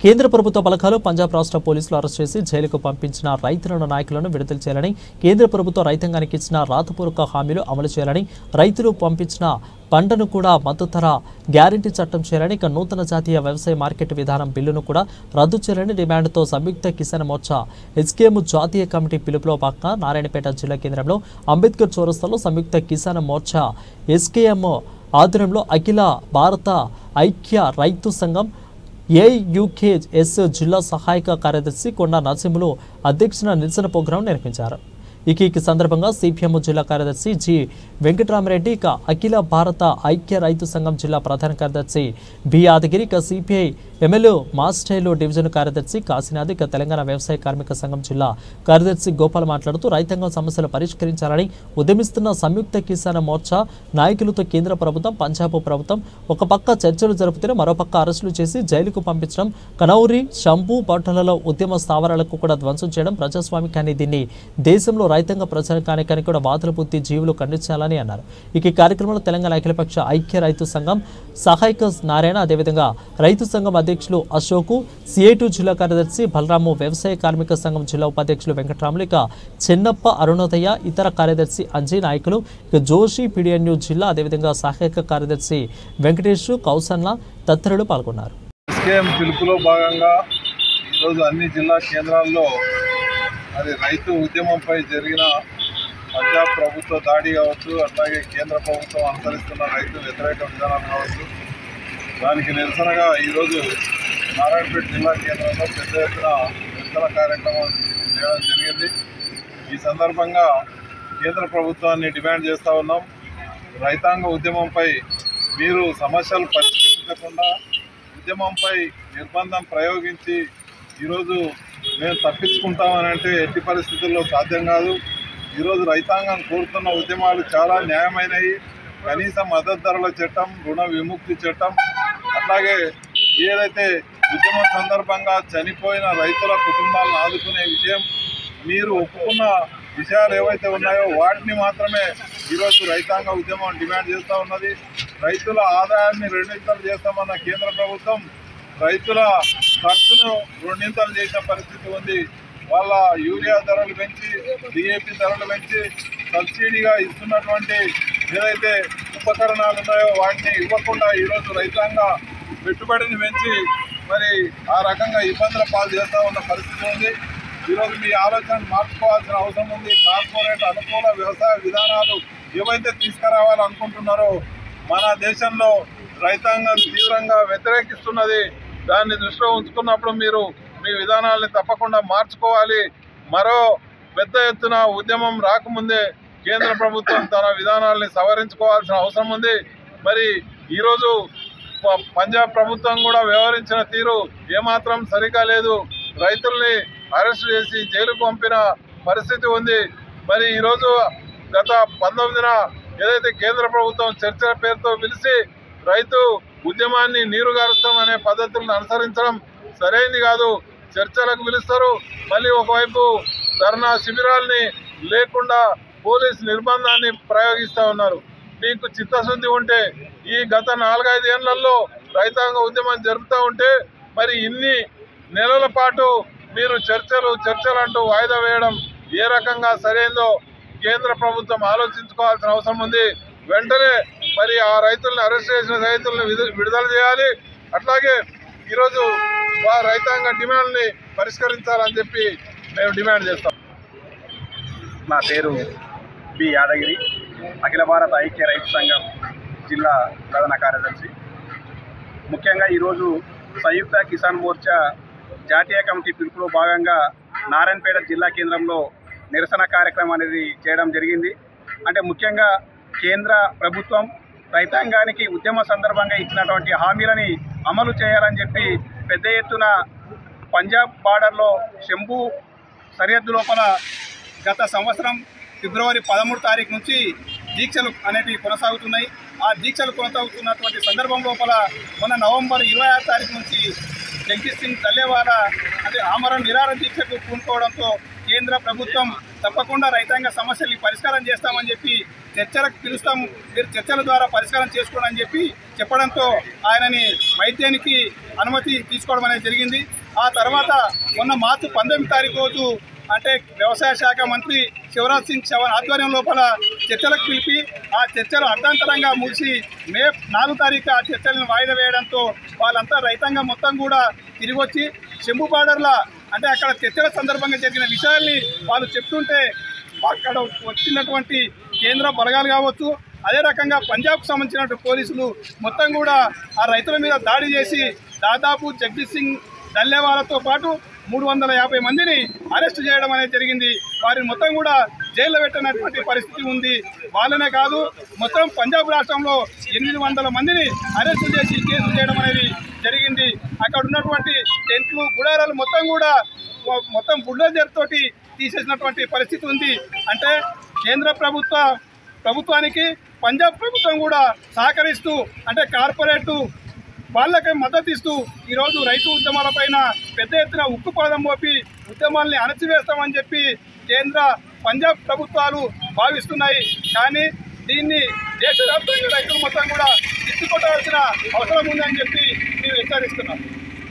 కేంద్ర ప్రభుత్వ పలకాలు పంజాబ్ రాష్ట్ర పోలీసులు అరెస్ట్ చేసి జైలుకు పంపించిన రైతులను నాయకులను విడుదల చేయాలని కేంద్ర ప్రభుత్వ రైతాంగానికి ఇచ్చిన రాతపూర్వక హామీలు అమలు చేయాలని రైతులు పంపించిన పంటను కూడా మద్దతు ధర గ్యారంటీ చట్టం చేయాలని ఇక నూతన జాతీయ వ్యవసాయ మార్కెట్ విధానం బిల్లును కూడా రద్దు చేయాలని డిమాండ్తో సంయుక్త కిసాన్ మోర్చా ఎస్కేఎం జాతీయ కమిటీ పిలుపులో భాగంగా నారాయణపేట జిల్లా కేంద్రంలో అంబేద్కర్ చౌరస్తాలో సంయుక్త కిసాన్ మోర్చా ఎస్కేఎం ఆధ్వర్యంలో అఖిల భారత ఐక్య రైతు సంఘం ఏయుకేఎస్ జిల్లా సహాయక కార్యదర్శి కొండా నరసింహులు అధ్యక్షతన నిరసన ప్రోగ్రాం నిర్వహించారు. ఈ సందర్భంగా సిపిఎం జిల్లా కార్యదర్శి జి వెంకటరామరెడ్డి, ఇక అఖిల భారత ఐక్య రైతు సంఘం జిల్లా ప్రధాన కార్యదర్శి బి యాదగిరి, ఇక సిపిఐ ఎమ్మెల్యే మాస్టైలు డివిజన్ కార్యదర్శి కాశీనాథ్, ఇక తెలంగాణ వ్యవసాయ కార్మిక సంఘం జిల్లా కార్యదర్శి గోపాల్ మాట్లాడుతూ రైతాంగం సమస్యలు పరిష్కరించాలని ఉద్యమిస్తున్న సంయుక్త కిసాన్ మోర్చా నాయకులతో కేంద్ర ప్రభుత్వం, పంజాబ్ ప్రభుత్వం ఒక పక్క చర్చలు జరుపుతూనే మరోపక్క అరెస్టులు చేసి జైలుకు పంపించడం, కనౌరి, శంభు పట్టణాలలో ఉద్యమ స్థావరాలకు కూడా ధ్వంసం చేయడం ప్రజాస్వామికాన్ని దీన్ని దేశంలో రైతాంగ ప్రచారానికి కూడా బాధల బుద్ధి జీవులు ఖండించాలని అన్నారు. ఈ కార్యక్రమంలో తెలంగాణ అఖిలపక్ష ఐక్య రైతు సంఘం సహాయక నారాయణ, అదేవిధంగా రైతు సంఘం అధ్యక్షులు అశోకు, సిఐ2 జిల్లా కార్యదర్శి బలరాము, వ్యవసాయ కార్మిక సంఘం జిల్లా ఉపాధ్యక్షులు వెంకటరాములు, ఇక చెన్నప్ప, అరుణోదయ, ఇతర కార్యదర్శి అంజీ నాయకులు, ఇక జోషి పిడిఎన్యు జిల్లా, అదేవిధంగా సహాయక కార్యదర్శి వెంకటేష్, కౌసన్ల తదితరులు పాల్గొన్నారు. పిలుపులో భాగంగా ఈరోజు అన్ని జిల్లా కేంద్రాల్లో అది రైతు ఉద్యమంపై జరిగిన పంజాబ్ ప్రభుత్వ దాడి కావచ్చు, అట్లాగే కేంద్ర ప్రభుత్వం అనుసరిస్తున్న రైతు వ్యతిరేక విధానాలు కావచ్చు, దానికి నిరసనగా ఈరోజు నారాయణపేట జిల్లా కేంద్రంలో పెద్ద ఎత్తున నిరసన కార్యక్రమం చేయడం జరిగింది. ఈ సందర్భంగా కేంద్ర ప్రభుత్వాన్ని డిమాండ్ చేస్తూ ఉన్నాం. రైతాంగ ఉద్యమంపై మీరు సమస్యలు పరిష్కరించకుండా ఉద్యమంపై నిర్బంధం ప్రయోగించి ఈరోజు మేము తప్పించుకుంటామని అంటే ఎట్టి పరిస్థితుల్లో సాధ్యం కాదు. ఈరోజు రైతాంగం కోరుతున్న ఉద్యమాలు చాలా న్యాయమైనవి. కనీస మద్దతు ధరల చట్టం, రుణ విముక్తి చట్టం, అట్లాగే ఏదైతే ఉద్యమం సందర్భంగా చనిపోయిన రైతుల కుటుంబాలను ఆదుకునే విషయం, మీరు ఒప్పుకున్న విషయాలు ఏవైతే ఉన్నాయో వాటిని మాత్రమే ఈరోజు రైతాంగ ఉద్యమం డిమాండ్ చేస్తూ ఉన్నది. రైతుల ఆదాయాన్ని రెండింతలు చేస్తామన్న కేంద్ర ప్రభుత్వం రైతుల ఖర్చును రెండింతలు చేసిన పరిస్థితి ఉంది. వాళ్ళ యూరియా ధరలు పెంచి, డిఏపి ధరలు పెంచి, సబ్సిడీగా ఇస్తున్నటువంటి ఏదైతే ఉపకరణాలు ఉన్నాయో వాటిని ఇవ్వకుండా ఈరోజు రైతాంగ పెట్టుబడిని పెంచి మరి ఆ రకంగా ఇబ్బందుల పాలు చేస్తూ ఉన్న పరిస్థితి ఉంది. ఈరోజు మీ ఆలోచన మార్చుకోవాల్సిన అవసరం ఉంది. కార్పొరేట్ అనుకూల వ్యవసాయ విధానాలు ఏవైతే తీసుకురావాలనుకుంటున్నారో మన దేశంలో రైతాంగం తీవ్రంగా వ్యతిరేకిస్తున్నది. దాన్ని దృష్టిలో ఉంచుకున్నప్పుడు మీరు మీ విధానాలని తప్పకుండా మార్చుకోవాలి. మరో పెద్ద ఎత్తున ఉద్యమం రాకముందే కేంద్ర ప్రభుత్వం తన విధానాలని సవరించుకోవాల్సిన అవసరం ఉంది. మరి ఈరోజు పంజాబ్ ప్రభుత్వం కూడా వ్యవహరించిన తీరు ఏమాత్రం సరిగా లేదు. రైతుల్ని అరెస్ట్ చేసి జైలుకు పంపిన పరిస్థితి ఉంది. మరి ఈరోజు గత 19న ఏదైతే కేంద్ర ప్రభుత్వం చర్చల పేరుతో పిలిచి రైతు ఉద్యమాన్ని నీరుగారుస్తామనే పద్ధతులను అనుసరించడం సరైనది కాదు. చర్చలకు పిలుస్తారు, మళ్ళీ ఒకవైపు ధర్నా శిబిరాల్ని లేకుండా పోలీసు నిర్బంధాన్ని ప్రయోగిస్తూ ఉన్నారు. మీకు చిత్తశుద్ధి ఉంటే ఈ గత 4-5 ఏళ్లలో రైతాంగ ఉద్యమం జరుపుతూ ఉంటే మరి ఇన్ని నెలల పాటు మీరు చర్చలు అంటూ వాయిదా వేయడం ఏ రకంగా సరైందో కేంద్ర ప్రభుత్వం ఆలోచించుకోవాల్సిన అవసరం ఉంది. వెంటనే మరి ఆ రైతులను అరెస్ట్ చేసిన రైతులను విడుదల చేయాలి. అట్లాగే ఈరోజు రైతాంగ డిమాండ్ని పరిష్కరించాలని చెప్పి మేము డిమాండ్ చేస్తాం. నా పేరు బి యాదగిరి, అఖిల భారత ఐక్య రైతు సంఘం జిల్లా ప్రధాన కార్యదర్శి. ముఖ్యంగా ఈరోజు సంయుక్త కిసాన్ మోర్చా జాతీయ కమిటీ పిలుపులో భాగంగా నారాయణపేట జిల్లా కేంద్రంలో నిరసన కార్యక్రమం అనేది చేయడం జరిగింది. అంటే ముఖ్యంగా కేంద్ర ప్రభుత్వం రైతాంగానికి ఉద్యమ సందర్భంగా ఇచ్చినటువంటి హామీలని అమలు చేయాలని చెప్పి పెద్ద ఎత్తున పంజాబ్ బార్డర్లో శంభు సరిహద్దు లోపల గత సంవత్సరం ఫిబ్రవరి 13 తారీఖు నుంచి దీక్షలు అనేటివి కొనసాగుతున్నాయి. ఆ దీక్షలు కొనసాగుతున్నటువంటి సందర్భం లోపల మొన్న నవంబర్ 26 తారీఖు నుంచి జగదీష్ సింగ్ తల్లేవాలా అంటే ఆమరణ నిరాహార దీక్షకు పూనుకోవడంతో కేంద్ర ప్రభుత్వం తప్పకుండా రైతాంగ సమస్యల్ని పరిష్కారం చేస్తామని చెప్పి చర్చలకు పిలుస్తాం, మీరు చర్చల ద్వారా పరిష్కారం చేసుకోండి అని చెప్పడంతో ఆయనని వైద్యానికి అనుమతి తీసుకోవడం అనేది జరిగింది. ఆ తర్వాత మొన్న మార్చి 19 తారీఖు రోజు అంటే వ్యవసాయ శాఖ మంత్రి శివరాజ్ సింగ్ చౌహాన్ ఆధ్వర్యం లోపల చర్చలకు పిలిపి ఆ చర్చలు అర్ధాంతరంగా ముగిసి మే 4 తారీఖు ఆ చర్చలను వాయిదా వేయడంతో వాళ్ళంతా రైతాంగం మొత్తం కూడా తిరిగి వచ్చి చెంబు బార్డర్ల అంటే అక్కడ చర్చల సందర్భంగా జరిగిన విషయాల్ని వాళ్ళు చెప్తుంటే అక్కడ వచ్చినటువంటి కేంద్ర బలగాలు కావచ్చు, అదే రకంగా పంజాబ్కు సంబంధించినటువంటి పోలీసులు మొత్తం కూడా ఆ రైతుల మీద దాడి చేసి దాదాపు జగదీష్ సింగ్ దల్లేవాలతో పాటు 350 మందిని అరెస్టు చేయడం అనేది జరిగింది. వారిని మొత్తం కూడా జైల్లో పెట్టినటువంటి పరిస్థితి ఉంది. వాళ్ళనే కాదు, మొత్తం పంజాబ్ రాష్ట్రంలో 800 మందిని అరెస్టు చేసి కేసులు చేయడం అనేది జరిగింది. అక్కడ ఉన్నటువంటి టెంట్లు గుడారాలు మొత్తం బుల్డోజర్ తోటి తీసేసినటువంటి పరిస్థితి ఉంది. అంటే కేంద్ర ప్రభుత్వానికి పంజాబ్ ప్రభుత్వం కూడా సహకరిస్తూ అంటే కార్పొరేటు వాళ్ళకి మద్దతు ఇస్తూ ఈరోజు రైతు ఉద్యమాలపైన పెద్ద ఎత్తున ఉక్కుపాదం మోపి ఉద్యమాల్ని అణచివేస్తామని చెప్పి కేంద్ర పంజాబ్ ప్రభుత్వాలు భావిస్తున్నాయి. కానీ దీన్ని దేశవ్యాప్తంగా రైతులు మొత్తం కూడా తిట్టుకోవాల్సిన అవసరం ఉందని చెప్పి మేము హెచ్చరిస్తున్నాం.